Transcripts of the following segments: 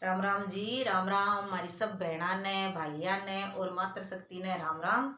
राम राम जी, राम राम। हमारी सब बहना ने भाइया ने और मातृ शक्ति ने राम राम।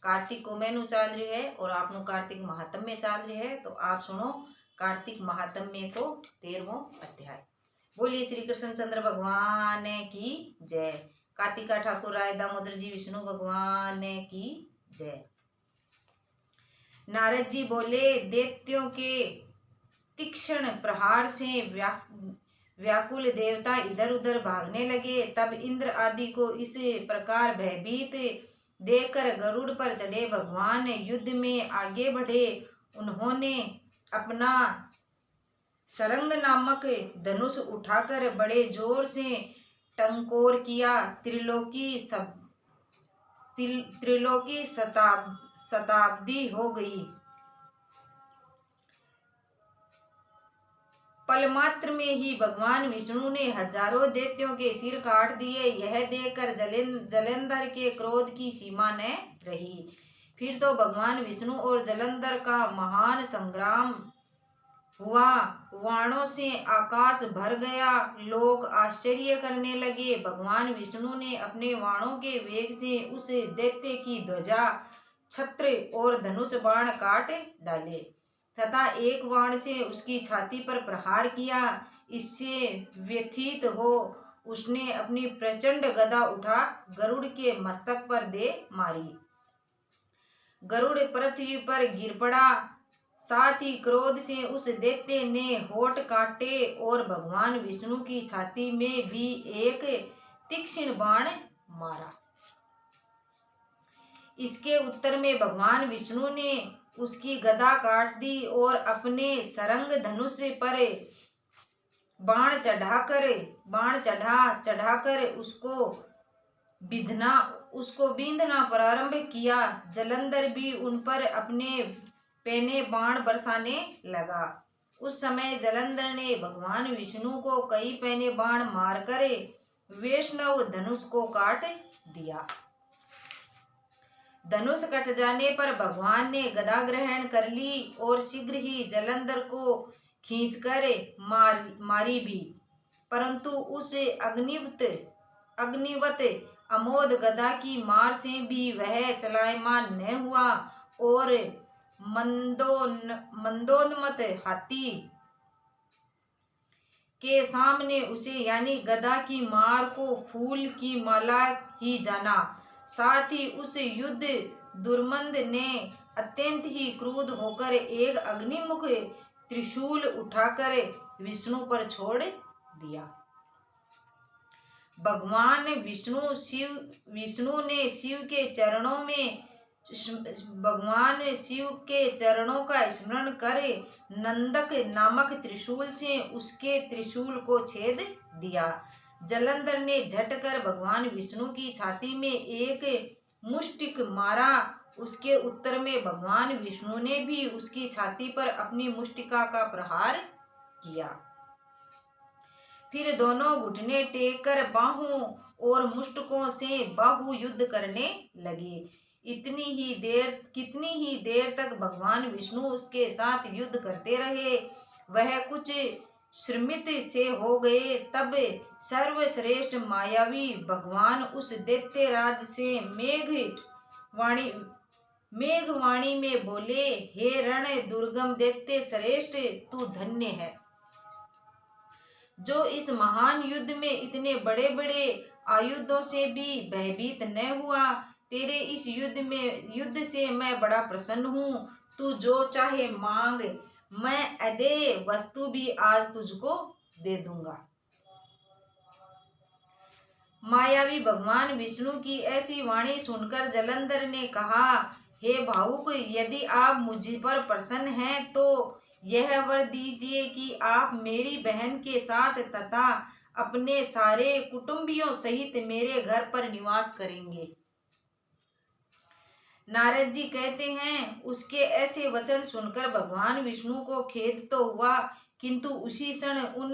कार्तिक को मैनू चाल रही है और आपनो कार्तिक महात्म्य चाल रही है, तो आप सुनो कार्तिक महात्म्य को 13वां अध्याय। बोलिए श्री कृष्ण चंद्र भगवान की जय। कार्तिका ठाकुर राय दामोदर जी विष्णु भगवान की जय। नारद जी बोले, दैत्यों के तीक्ष्ण प्रहार से व्याकुल देवता इधर उधर भागने लगे। तब इंद्र आदि को इस प्रकार भयभीत देखकर गरुड़ पर चढ़े भगवान युद्ध में आगे बढ़े। उन्होंने अपना सरंग नामक धनुष उठाकर बड़े जोर से टंकोर किया। त्रिलोकी शताब्दी हो गई। पलमात्र में ही भगवान विष्णु ने हजारों दैत्यों के सिर काट दिए। यह देखकर जलंधर के क्रोध की सीमा न रही। फिर तो भगवान विष्णु और जलंधर का महान संग्राम हुआ। वाणों से आकाश भर गया। लोग आश्चर्य करने लगे। भगवान विष्णु ने अपने वाणों के वेग से उस दैत्य की ध्वजा, छत्र और धनुष बाण काट डाले तथा एक बाण से उसकी छाती पर प्रहार किया। इससे व्यथित हो उसने अपनी प्रचंड गदा उठा गरुड़ के मस्तक पर दे मारी। गरुड़ पृथ्वी पर गिर पड़ा। साथ ही क्रोध से उस दैत्य ने होठ काटे और भगवान विष्णु की छाती में भी एक तीक्ष्ण बाण मारा। इसके उत्तर में भगवान विष्णु ने उसकी गदा काट दी और अपने सरंग धनुष पर बाण चढ़ाकर उसको बींधना प्रारंभ किया। जलंधर भी उन पर अपने पैने बाण बरसाने लगा। उस समय जलंधर ने भगवान विष्णु को कई पैने बाण मारकर वैष्णव धनुष को काट दिया। धनुष कट जाने पर भगवान ने गदा ग्रहण कर ली और शीघ्र ही जलंधर को खींचकर मारी भी, परंतु उस अग्निवत अमोद गदा की मार से भी वह चलायमान न हुआ और मंदोन्मत्त हाथी के सामने उसे यानी गदा की मार को फूल की माला ही जाना। साथ ही उस युद्ध दुर्मंद ने अत्यंत ही क्रुद्ध होकर एक अग्निमुख त्रिशूल उठाकर विष्णु पर छोड़ दिया। भगवान विष्णु ने शिव के चरणों का स्मरण कर नंदक नामक त्रिशूल से उसके त्रिशूल को छेद दिया। जलंधर ने झटकर भगवान विष्णु की छाती में एक मुष्टिक मारा। उसके उत्तर में भगवान विष्णु ने भी उसकी छाती पर अपनी मुष्टिका का प्रहार किया। फिर दोनों घुटने टेक कर बाहों और मुष्टकों से बाहु युद्ध करने लगे। कितनी ही देर तक भगवान विष्णु उसके साथ युद्ध करते रहे। वह कुछ श्रमित से हो गए। तब सर्वश्रेष्ठ मायावी भगवान उस दैत्यराज से मेघवाणी में बोले, हे रण दुर्गम दैत्य श्रेष्ठ, तू धन्य है जो इस महान युद्ध में इतने बड़े बड़े आयुधों से भी भयभीत न हुआ। तेरे इस युद्ध से मैं बड़ा प्रसन्न हूँ। तू जो चाहे मांग, मैं अदेय वस्तु भी आज तुझको दे दूंगा। मायावी भगवान विष्णु की ऐसी वाणी सुनकर जलंधर ने कहा, हे भावुक, यदि आप मुझ पर प्रसन्न हैं तो यह वर दीजिए कि आप मेरी बहन के साथ तथा अपने सारे कुटुंबियों सहित मेरे घर पर निवास करेंगे। नारद जी कहते हैं, उसके ऐसे वचन सुनकर भगवान विष्णु को खेद तो हुआ, किंतु उसी क्षण उन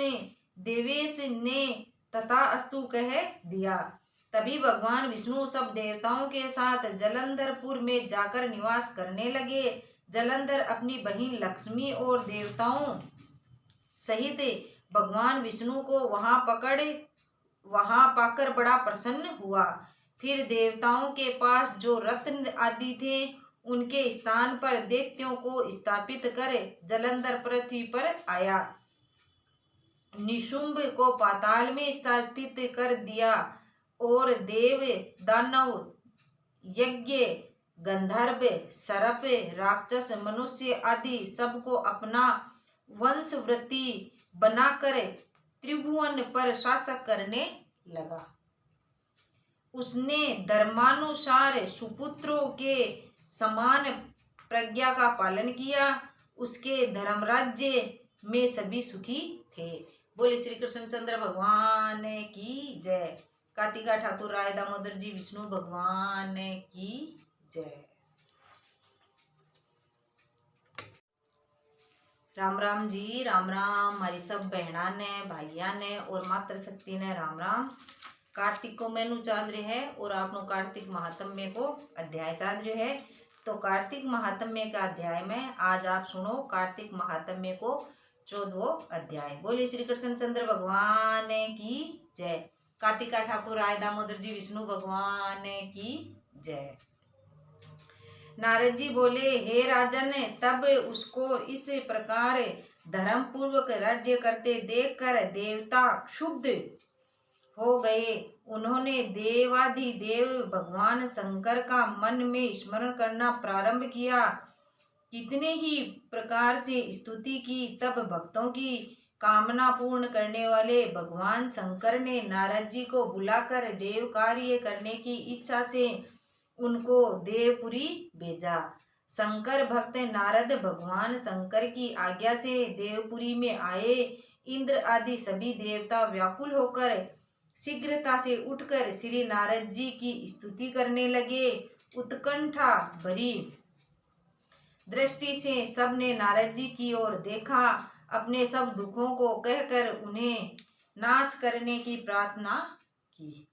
देवेश ने तथास्तु कह दिया। तभी भगवान विष्णु सब देवताओं के साथ जलंधरपुर में जाकर निवास करने लगे। जलंधर अपनी बहिन लक्ष्मी और देवताओं सहित भगवान विष्णु को वहां वहां पाकर बड़ा प्रसन्न हुआ। फिर देवताओं के पास जो रत्न आदि थे उनके स्थान पर दैत्यों को स्थापित कर जलंधर पृथ्वी पर आया। निशुंभ को पाताल में स्थापित कर दिया और देव दानव यज्ञ गंधर्व सर्प राक्षस मनुष्य आदि सबको अपना वंशवृत्ति बनाकर त्रिभुवन पर शासन करने लगा। उसने धर्मानुसार सुपुत्रों के समान प्रज्ञा का पालन किया। उसके धर्मराज्य में सभी सुखी थे। बोले श्री कृष्णचंद्र भगवान की जय। कार्तिका ठाकुर राय दामोदर जी विष्णु भगवान की जय। राम राम जी, राम राम हमारी सब बहना ने भाइया ने और मातृ शक्ति ने राम राम। कार्तिक को मैनू चाल रहे है और आपनो कार्तिक महात्म्य को अध्याय चाल रहे है। तो कार्तिक महात्म्य का अध्याय में आज आप सुनो कार्तिक महात्म्य को 14वां अध्याय। बोले श्री कृष्णचंद्र भगवान की जय। कार्तिका ठाकुर राय दामोदर जी विष्णु भगवान की जय। नारद जी बोले, हे राजन, तब उसको इस प्रकार धर्म पूर्वक राज्य करते देखकर देवता क्षुब्ध हो गए। उन्होंने देवाधिदेव भगवान शंकर का मन में स्मरण करना प्रारंभ किया। कितने ही प्रकार से स्तुति की। तब भक्तों की कामना पूर्ण करने वाले भगवान शंकर ने नारद जी को बुलाकर देव कार्य करने की इच्छा से उनको देवपुरी भेजा। शंकर भक्त नारद भगवान शंकर की आज्ञा से देवपुरी में आए। इंद्र आदि सभी देवता व्याकुल होकर शीघ्रता से उठकर श्री नारद जी की स्तुति करने लगे। उत्कंठा भरी दृष्टि से सबने नारद जी की ओर देखा। अपने सब दुखों को कहकर उन्हें नाश करने की प्रार्थना की।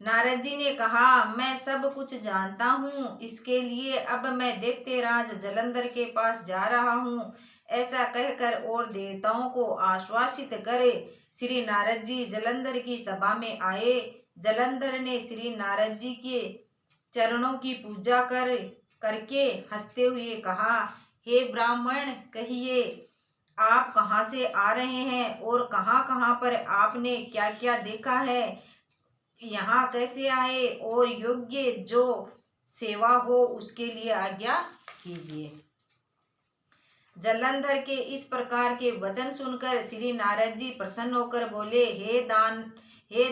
नारद जी ने कहा, मैं सब कुछ जानता हूँ, इसके लिए अब मैं दैत्यराज जलंधर के पास जा रहा हूँ। ऐसा कहकर और देवताओं को आश्वासित करे श्री नारद जी जलंधर की सभा में आए। जलंधर ने श्री नारद जी के चरणों की पूजा करके हंसते हुए कहा, हे ब्राह्मण, कहिए आप कहाँ से आ रहे हैं और कहाँ कहाँ पर आपने क्या क्या देखा है, यहाँ कैसे आए और योग्य जो सेवा हो उसके लिए आज्ञा कीजिए। जलंधर के इस प्रकार के वचन सुनकर श्री नारद जी प्रसन्न होकर बोले, हे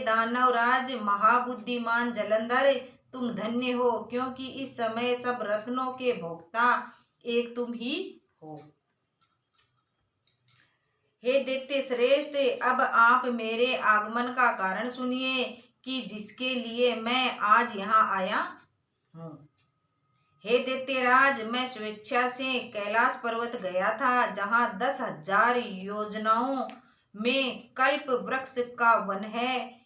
दानवराज महाबुद्धिमान जलंधर, तुम धन्य हो, क्योंकि इस समय सब रत्नों के भोक्ता एक तुम ही हो। हे दैत्य श्रेष्ठ, अब आप मेरे आगमन का कारण सुनिए कि जिसके लिए मैं आज यहाँ आया हूँ। हे दैत्यराज, मैं स्वेच्छा से कैलाश पर्वत गया था, जहाँ 10,000 योजनाओं में कल्प वृक्ष का वन है।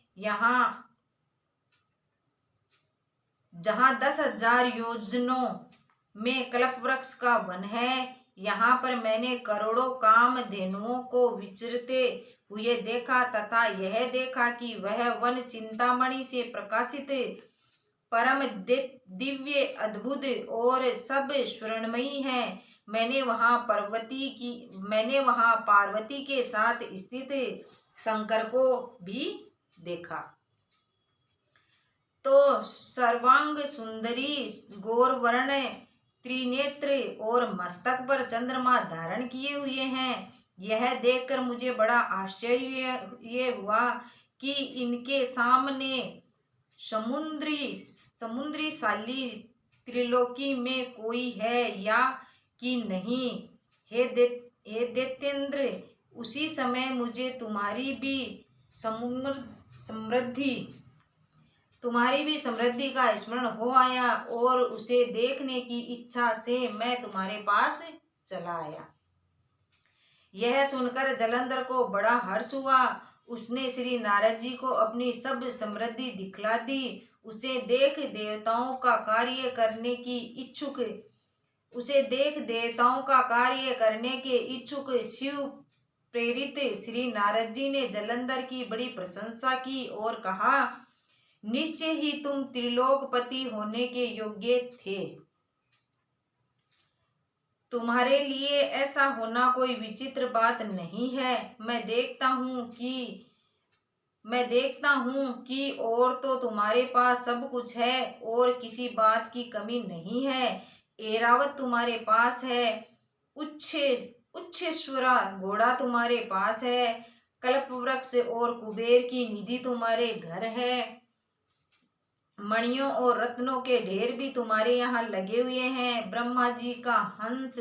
जहाँ 10,000 योजनों में कल्प वृक्ष का वन है, यहाँ पर मैंने करोड़ों कामधेनुओं को विचरते हुए देखा तथा यह देखा कि वह वन चिंतामणि से प्रकाशित परम दिव्य अद्भुत और सब स्वर्णमयी है। मैंने वहाँ पार्वती के साथ स्थित शंकर को भी देखा। तो सर्वांग सुंदरी गौरवर्ण त्रिनेत्र और मस्तक पर चंद्रमा धारण किए हुए हैं। यह देखकर मुझे बड़ा आश्चर्य हुआ कि इनके सामने समुद्री शाली त्रिलोकी में कोई है या कि नहीं। हे दैत्येंद्र, उसी समय मुझे तुम्हारी भी समृद्धि का स्मरण हो आया और उसे देखने की इच्छा से मैं तुम्हारे पास चला आया। यह सुनकर जलंधर को बड़ा हर्ष हुआ। उसने श्री नारद जी को अपनी सब समृद्धि दिखला दी। उसे देख देवताओं का कार्य करने के इच्छुक शिव प्रेरित श्री नारद जी ने जलंधर की बड़ी प्रशंसा की और कहा, निश्चय ही तुम त्रिलोकपति होने के योग्य थे। तुम्हारे लिए ऐसा होना कोई विचित्र बात नहीं है। मैं देखता हूँ कि और तो तुम्हारे पास सब कुछ है और किसी बात की कमी नहीं है। ऐरावत तुम्हारे पास है, उच्छेश्वरा घोड़ा तुम्हारे पास है, कल्पवृक्ष और कुबेर की निधि तुम्हारे घर है, मणियों और रत्नों के ढेर भी तुम्हारे यहाँ लगे हुए हैं, ब्रह्मा जी का हंस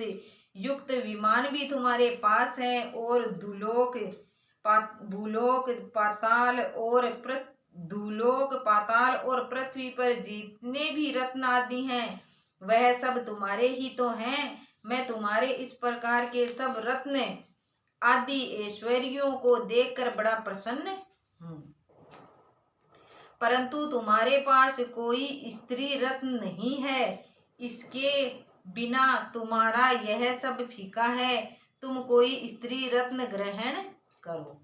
युक्त विमान भी तुम्हारे पास है, और भूलोक पाताल और पृथ्वी पर जितने भी रत्न आदि हैं वह सब तुम्हारे ही तो हैं। मैं तुम्हारे इस प्रकार के सब रत्न आदि ऐश्वर्यों को देखकर बड़ा प्रसन्न हूँ, परंतु तुम्हारे पास कोई स्त्री रत्न नहीं है। इसके बिना तुम्हारा यह सब फीका है। तुम कोई स्त्री रत्न ग्रहण करो।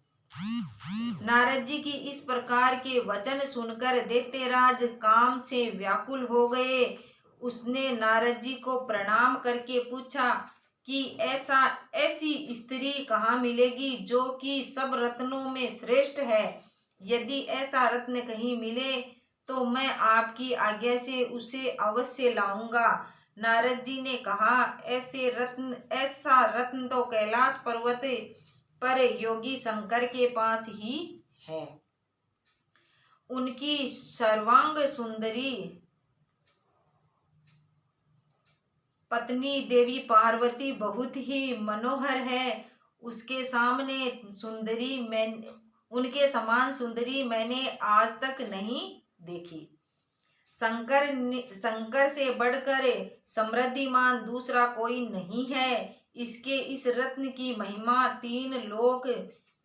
नारद जी की इस प्रकार के वचन सुनकर दैत्यराज काम से व्याकुल हो गए। उसने नारद जी को प्रणाम करके पूछा कि ऐसी स्त्री कहाँ मिलेगी जो कि सब रत्नों में श्रेष्ठ है। यदि ऐसा रत्न कहीं मिले तो मैं आपकी आज्ञा से उसे अवश्य लाऊंगा। नारद जी ने कहा, ऐसा रत्न तो कैलाश पर्वत पर योगी शंकर के पास ही है। उनकी सर्वांग सुंदरी पत्नी देवी पार्वती बहुत ही मनोहर है। उनके समान सुंदरी मैंने आज तक नहीं देखी। शंकर से बढ़कर समृद्धिमान दूसरा कोई नहीं है। इसके इस रत्न की महिमा 3 लोक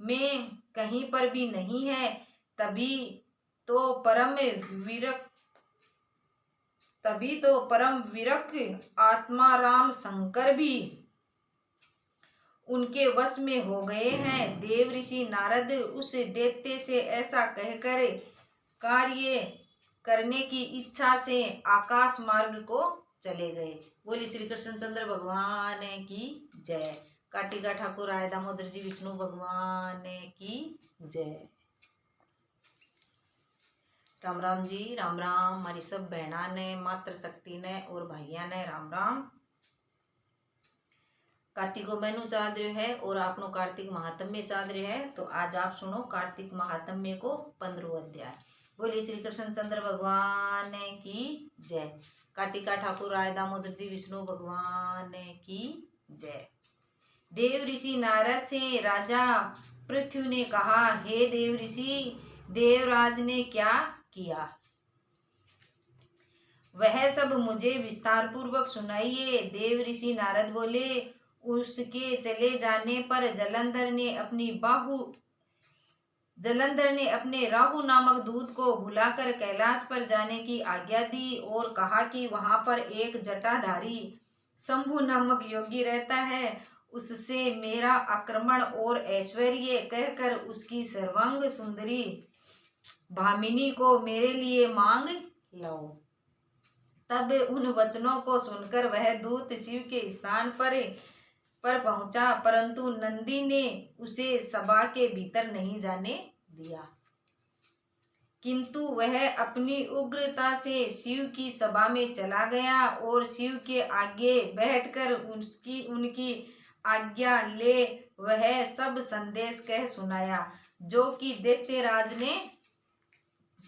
में कहीं पर भी नहीं है। तभी तो परम विरक्त आत्मा राम शंकर भी उनके वश में हो गए हैं। देव ऋषि नारद उस दैत्य से ऐसा कहकर कार्य करने की इच्छा से आकाश मार्ग को चले गए। बोली श्री कृष्णचंद्र भगवान की जय। कार्तिका ठाकुर राय दामोदर जी विष्णु भगवान की जय। राम राम जी, राम राम। हमारी सब बहना ने, मातृ शक्ति ने और भाइया ने राम राम। कार्तिको महीनो चाल रहे है और आपनो कार्तिक महात्म्य चाल रहे है। तो आज आप सुनो कार्तिक महात्म्य को 15वां अध्याय। बोलिए श्री कृष्णचंद्र भगवान की जय। कार्तिका ठाकुर राय दामोदर जी विष्णु भगवान की जय। देव ऋषि नारद से राजा पृथ्वी ने कहा, हे देव ऋषि, देवराज ने क्या किया वह सब मुझे विस्तार पूर्वक सुनाइए। देव ऋषि नारद बोले, उसके चले जाने पर जलंधर ने अपने राहु नामक दूत को बुलाकर कैलाश पर जाने की आज्ञा दी और कहा कि वहां पर एक जटाधारी शंभु नामक योगी रहता है। उससे मेरा आक्रमण और ऐश्वर्य कहकर उसकी सर्वांग सुंदरी भामिनी को मेरे लिए मांग लो। तब उन वचनों को सुनकर वह दूत शिव के स्थान पर पहुंचा, परंतु नंदी ने उसे सभा के भीतर नहीं जाने दिया। किंतु वह अपनी उग्रता से शिव की सभा में चला गया और शिव के आगे बैठकर उनकी आज्ञा ले वह सब संदेश कह सुनाया जो कि दैत्यराज ने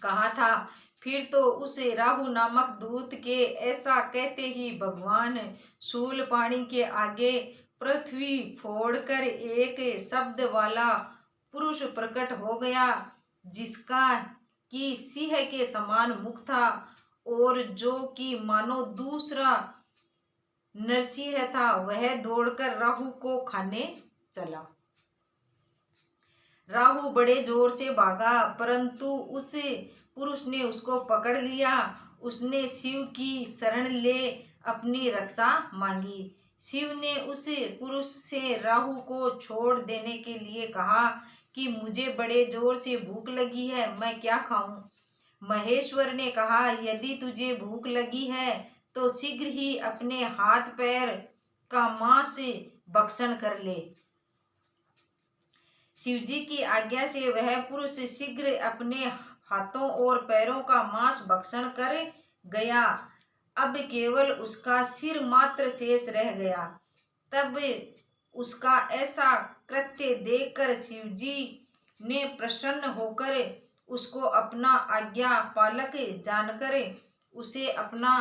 कहा था। फिर तो उस राहु नामक दूत के ऐसा कहते ही भगवान शूलपाणी के आगे पृथ्वी फोड़कर एक शब्द वाला पुरुष प्रकट हो गया, जिसका कि सिंह के समान मुख था और जो कि मानो दूसरा नरसिंह था। वह दौड़कर राहु को खाने चला। राहु बड़े जोर से भागा, परंतु उस पुरुष ने उसको पकड़ लिया। उसने शिव की शरण ले अपनी रक्षा मांगी। शिव ने उस पुरुष से राहु को छोड़ देने के लिए कहा कि मुझे बड़े जोर से भूख लगी है, मैं क्या खाऊं। महेश्वर ने कहा, यदि तुझे भूख लगी है तो शीघ्र ही अपने हाथ पैर का मांस भक्षण कर ले। शिवजी की आज्ञा से वह पुरुष शीघ्र अपने हाथों और पैरों का मांस भक्षण कर गया। अब केवल उसका सिर मात्र शेष रह गया। तब उसका ऐसा कृत्य देखकर शिवजी ने प्रसन्न होकर उसको अपना आज्ञा पालक जानकर उसे अपना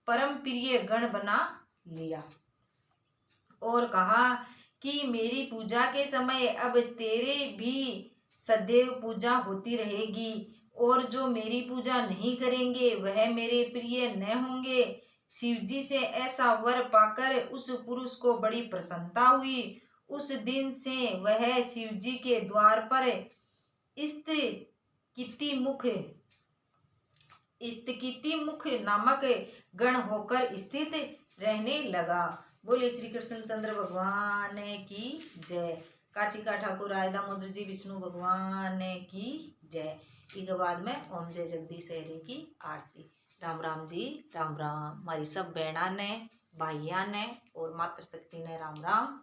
परम प्रिय गण बना लिया और कहा कि मेरी पूजा के समय अब तेरे भी सदैव पूजा होती रहेगी, और जो मेरी पूजा नहीं करेंगे वह मेरे प्रिय न होंगे। शिवजी से ऐसा वर पाकर उस पुरुष को बड़ी प्रसन्नता हुई। उस दिन से वह शिवजी के द्वार पर स्तकिति मुख नामक गण होकर स्थित रहने लगा। बोले श्री कृष्ण चंद्र भगवान की जय। कार्तिका ठाकुर राय दामोदर जी विष्णु भगवान की जय। इसके बाद में ओम जय जगदीश हरे की आरती। राम राम जी, राम राम। हमारी सब बहना ने, भाइया ने और मातृ शक्ति ने राम राम।